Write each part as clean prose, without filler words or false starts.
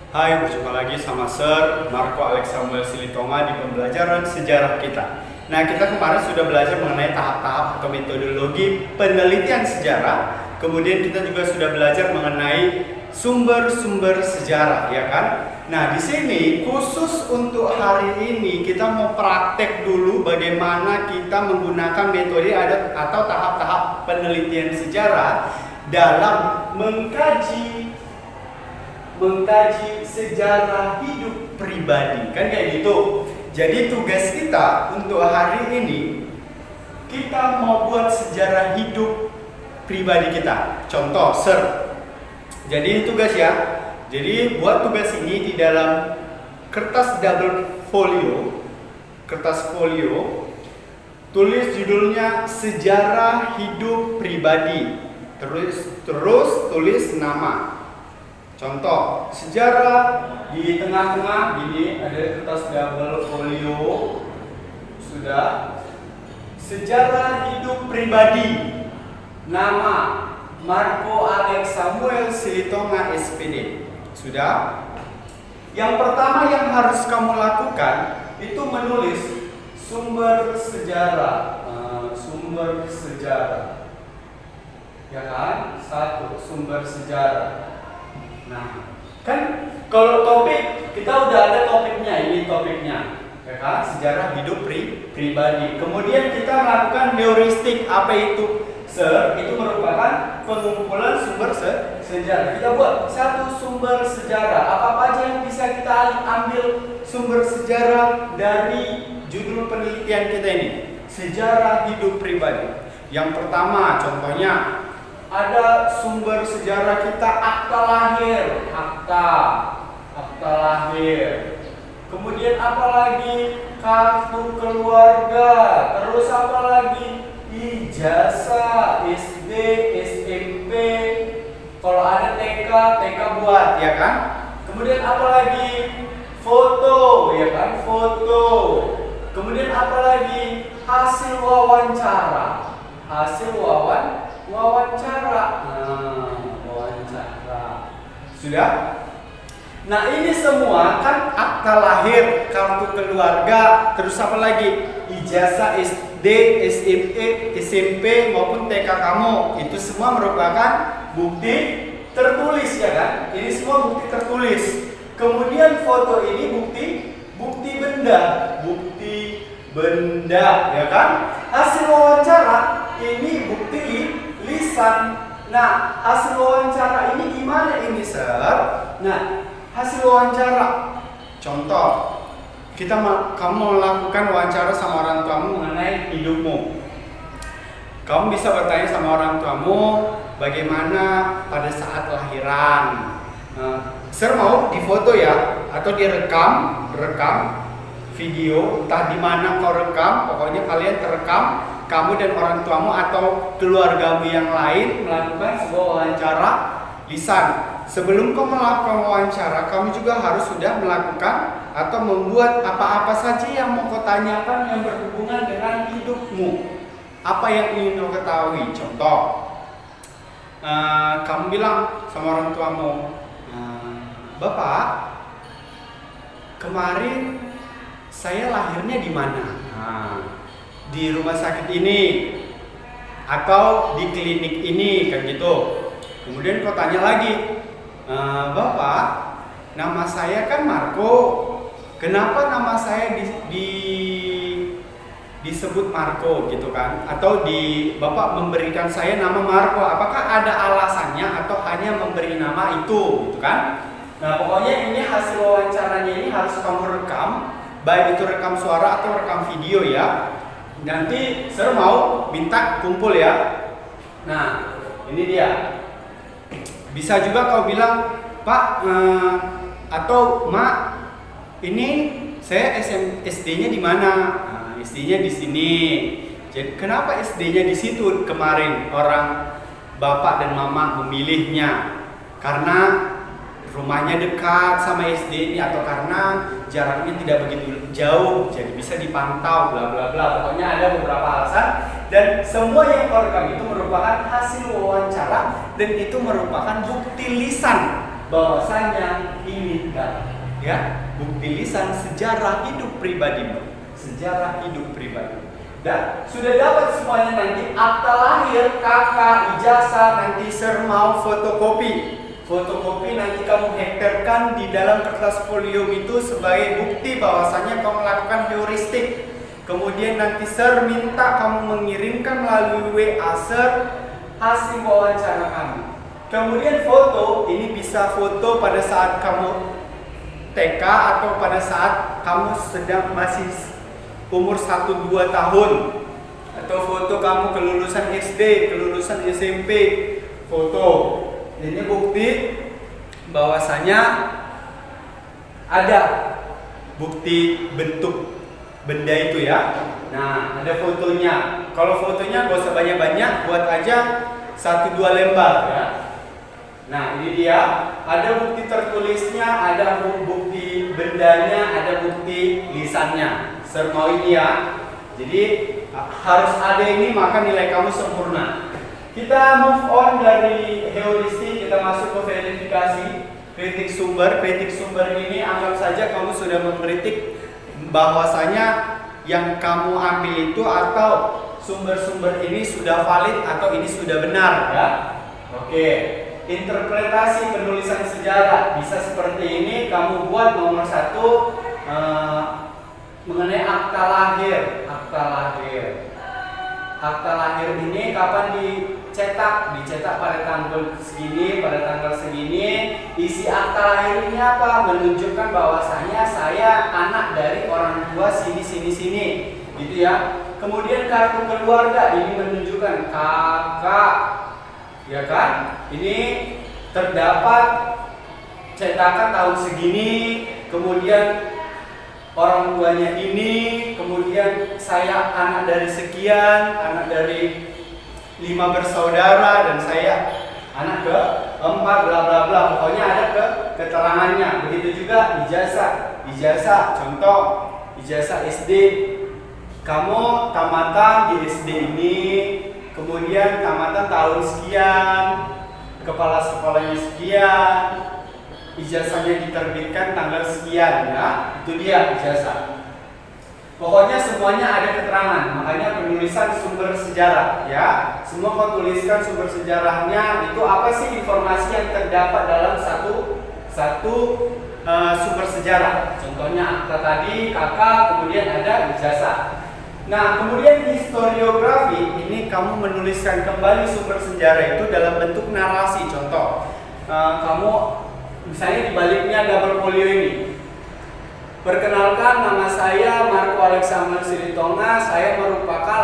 Hai, berjumpa lagi sama Sir Marco Alex Samuel Silitonga di pembelajaran sejarah kita. Nah, kita kemarin sudah belajar mengenai tahap-tahap atau metodologi penelitian sejarah. Kemudian kita juga sudah belajar mengenai sumber-sumber sejarah, ya kan? Nah, di sini khusus untuk hari ini kita mau praktek dulu bagaimana kita menggunakan metode atau tahap-tahap penelitian sejarah dalam mengkaji sejarah hidup pribadi, kan kayak gitu. Jadi tugas kita untuk hari ini, kita mau buat sejarah hidup pribadi kita. Contoh, jadi tugas ya. Jadi buat tugas ini di dalam kertas double folio, tulis judulnya sejarah hidup pribadi. Terus tulis nama. Contoh, sejarah di tengah-tengah ini ada kertas double folio. Sudah. Sejarah hidup pribadi. Nama Marco Alex Samuel Silitonga SPD. Sudah. Yang pertama yang harus kamu lakukan itu menulis sumber sejarah. Sumber sejarah. Ya kan? Satu, sumber sejarah. Nah, kan kalau topik kita udah ada topiknya, ini topiknya, ya kan? Sejarah hidup pribadi. Kemudian kita melakukan heuristik. Apa itu? Itu merupakan pengumpulan sumber sejarah. Kita buat satu sumber sejarah. Apa aja yang bisa kita ambil sumber sejarah dari judul penelitian kita ini? Sejarah hidup pribadi. Yang pertama, contohnya ada sumber sejarah kita akta lahir, akta lahir. Kemudian apa lagi? Kartu keluarga. Terus apa lagi? Ijazah, SD, SMP. Kalau ada TK buat, ya kan? Kemudian apa lagi? Foto, ya kan? Foto. Kemudian apa lagi? Hasil wawancara. Wawancara. Sudah? Nah, ini semua kan akta lahir, kartu keluarga, terus apa lagi? Ijazah SD, SMP maupun TK kamu. Itu semua merupakan bukti tertulis, ya kan? Ini semua bukti tertulis. Kemudian foto ini bukti benda, ya kan? Hasil wawancara ini bukti lisan. Nah, hasil wawancara ini gimana ini, Sir? Nah, hasil wawancara. Contoh, kamu melakukan wawancara sama orang tuamu mengenai hidupmu. Kamu bisa bertanya sama orang tuamu bagaimana pada saat lahiran. Sir mau difoto ya, atau direkam video, entah di mana kau rekam, pokoknya kalian terekam, kamu dan orang tuamu atau keluargamu yang lain melakukan sebuah wawancara lisan. Sebelum kau melakukan wawancara, kamu juga harus sudah melakukan atau membuat apa-apa saja yang mau kau tanyakan yang berhubungan dengan hidupmu. Apa yang ingin kau ketahui? Contoh, kamu bilang sama orang tuamu, Bapak, kemarin saya lahirnya di mana? Di rumah sakit ini atau di klinik ini, kan gitu. Kemudian kau tanya lagi, Bapak, nama saya kan Marco. Kenapa nama saya disebut Marco, gitu kan? Atau Bapak memberikan saya nama Marco, apakah ada alasannya atau hanya memberi nama itu, gitu kan? Nah, pokoknya ini hasil wawancaranya ini harus kamu rekam, baik itu rekam suara atau rekam video ya. Nanti Sir mau minta kumpul ya. Nah, ini dia. Bisa juga kau bilang, Pak atau Mak, ini saya SD-nya di mana? SD-nya di sini. Jadi kenapa SD-nya di situ kemarin orang Bapak dan Mama memilihnya? Karena rumahnya dekat sama SD ini atau karena jaraknya tidak begitu jauh, jadi bisa dipantau, bla bla bla. Pokoknya ada beberapa alasan dan semua yang kau rekam itu merupakan hasil wawancara dan itu merupakan bukti lisan bahwasanya ini ya, bukti lisan sejarah hidup pribadimu. Sejarah hidup pribadi. Dan sudah dapat semuanya nanti akta lahir, kakak, ijazah, nanti Sir mau fotokopi. Fotokopi nanti kamu hektarkan di dalam kertas folio itu sebagai bukti bahwasanya kamu melakukan heuristik. Kemudian nanti Sir minta kamu mengirimkan melalui WA Sir hasil wawancara kamu. Kemudian foto, ini bisa foto pada saat kamu TK atau pada saat kamu sedang masih umur 1-2 tahun. Atau foto kamu kelulusan SD, kelulusan SMP, foto. Ini bukti bahwasanya ada bukti bentuk benda itu ya. Nah, ada fotonya. Kalau fotonya gak usah banyak-banyak, buat aja 1-2 lembar ya. Nah, ini dia. Ada bukti tertulisnya, ada bukti bendanya, ada bukti lisannya. Sir mau ini ya. Jadi harus ada ini, maka nilai kamu sempurna. Kita move on dari heuristik, kita masuk ke verifikasi. Kritik sumber. Kritik sumber ini anggap saja kamu sudah mengkritik bahwasanya yang kamu ambil itu atau sumber-sumber ini sudah valid atau ini sudah benar ya. Oke. Interpretasi penulisan sejarah bisa seperti ini. Kamu buat nomor 1 mengenai akta lahir. Akta lahir. Akta lahir ini kapan dicetak? Dicetak pada tanggal segini, pada tanggal segini. Isi akta lahir ini apa? Menunjukkan bahwasanya saya anak dari orang tua sini, gitu ya. Kemudian kartu keluarga ini menunjukkan kakak, ya kan? Ini terdapat cetakan tahun segini, kemudian orang tuanya ini, kemudian saya anak dari sekian, anak dari 5 bersaudara, dan saya anak ke-4 bla bla bla. Pokoknya ada keterangannya. Begitu juga ijazah. Ijazah, contoh ijazah SD. Kamu tamatan di SD ini, kemudian tamatan tahun sekian, kepala sekolahnya sekian, ijazahnya diterbitkan tanggal sekian ya, itu dia ijazah. Pokoknya semuanya ada keterangan, makanya penulisan sumber sejarah ya. Semua kau tuliskan sumber sejarahnya, itu apa sih informasi yang terdapat dalam satu sumber sejarah. Contohnya akta tadi, kakak, kemudian ada ijazah. Nah, kemudian historiografi ini kamu menuliskan kembali sumber sejarah itu dalam bentuk narasi. Contoh, kamu misalnya dibaliknya double folio ini. Perkenalkan, nama saya Marco Alexander Silitonga. Saya merupakan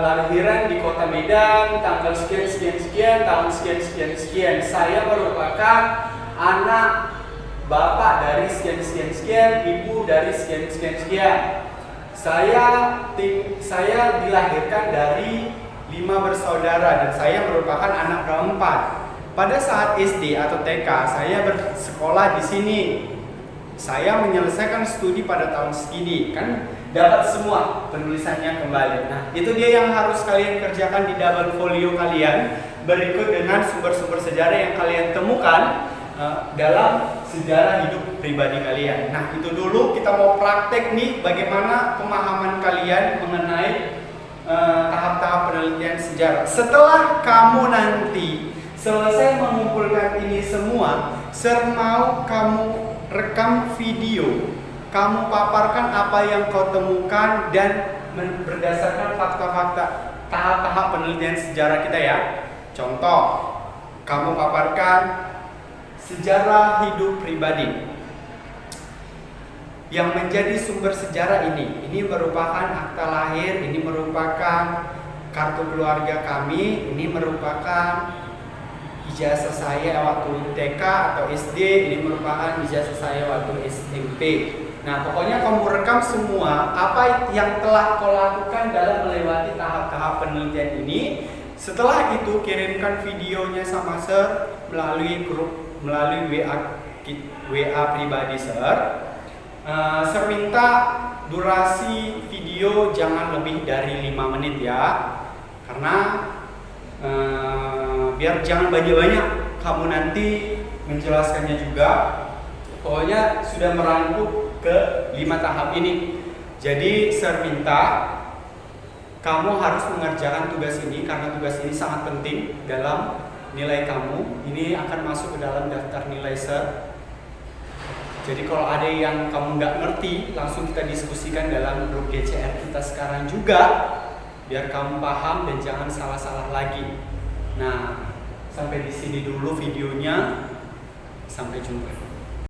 lahiran di Kota Medan, tanggal sekian, tahun sekian. Saya merupakan anak bapak dari sekian, ibu dari sekian. Saya dilahirkan dari 5 bersaudara dan saya merupakan anak keempat. Pada saat SD atau TK, saya bersekolah di sini. Saya menyelesaikan studi pada tahun segini. Kan dapat semua penulisannya kembali. Nah, itu dia yang harus kalian kerjakan di double folio kalian. Berikut dengan sumber-sumber sejarah yang kalian temukan dalam sejarah hidup pribadi kalian. Nah, itu dulu kita mau praktek nih bagaimana pemahaman kalian mengenai tahap-tahap penelitian sejarah. Setelah kamu nanti selesai mengumpulkan ini semua, Sir mau kamu rekam video, kamu paparkan apa yang kau temukan dan berdasarkan fakta-fakta tahap-tahap penelitian sejarah kita ya. Contoh, kamu paparkan sejarah hidup pribadi yang menjadi sumber sejarah ini. Ini merupakan akta lahir, ini merupakan kartu keluarga kami, ini merupakan ijazah saya waktu TK atau SD, ini merupakan ijazah saya waktu SMP. Nah, pokoknya kamu rekam semua apa yang telah kau lakukan dalam melewati tahap-tahap penelitian ini. Setelah itu kirimkan videonya sama Sir melalui grup, melalui WA pribadi Sir. Sir minta durasi video jangan lebih dari 5 menit ya, karena biar jangan banyak-banyak. kamu nanti menjelaskannya juga. Pokoknya sudah merangkup ke 5 tahap ini. Jadi Sir minta kamu harus mengerjakan tugas ini karena tugas ini sangat penting dalam nilai kamu. Ini akan masuk ke dalam daftar nilai Sir. Jadi kalau ada yang kamu nggak ngerti, langsung kita diskusikan dalam grup GCR kita sekarang juga, biar kamu paham dan jangan salah-salah lagi. Nah, sampai di sini dulu videonya. Sampai jumpa.